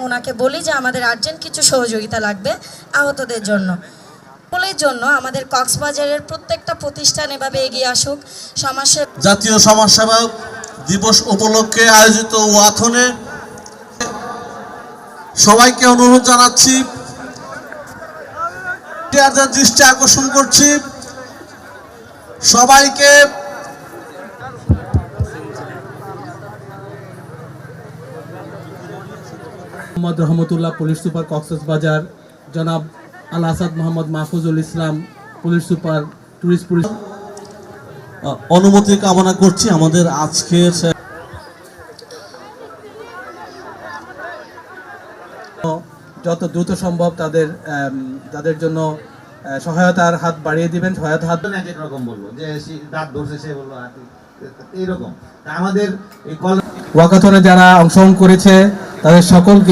ওনাকে বলি যে আমাদের আর্জেন্ট কিছু সহযোগিতা লাগবে আহতদের জন্য। সকলের জন্য আমাদের কক্সবাজারের প্রত্যেকটা প্রতিষ্ঠান এভাবে এগিয়ে আসুক। জাতীয় সমাজসেবা দিবস উপলক্ষে আয়োজিত ওয়াথনে সবাইকে অনুরোধ জানাচ্ছি, দৃষ্টি আকর্ষণ করছি সবাইকে মোহাম্মদ রহমতুল্লাহ, পুলিশ সুপার কক্সবাজার, জনাব আল আসাদ মোহাম্মদ মাহফুজুল ইসলাম, পুলিশ সুপার টুরিস্ট পুলিশ, অনুমতি কামনা করছি আমাদের আজকের যত দ্রুত সম্ভব তাদের জন্য সহায়তার হাত বাড়িয়ে দিবেন। সহায়তা হাত এক রকম বললো যে দাঁত ধরছে, সে বললো এইরকম। আমাদের এই ওয়াকাথনে যারা অংশগ্রহণ করেছে তাদের সকলকে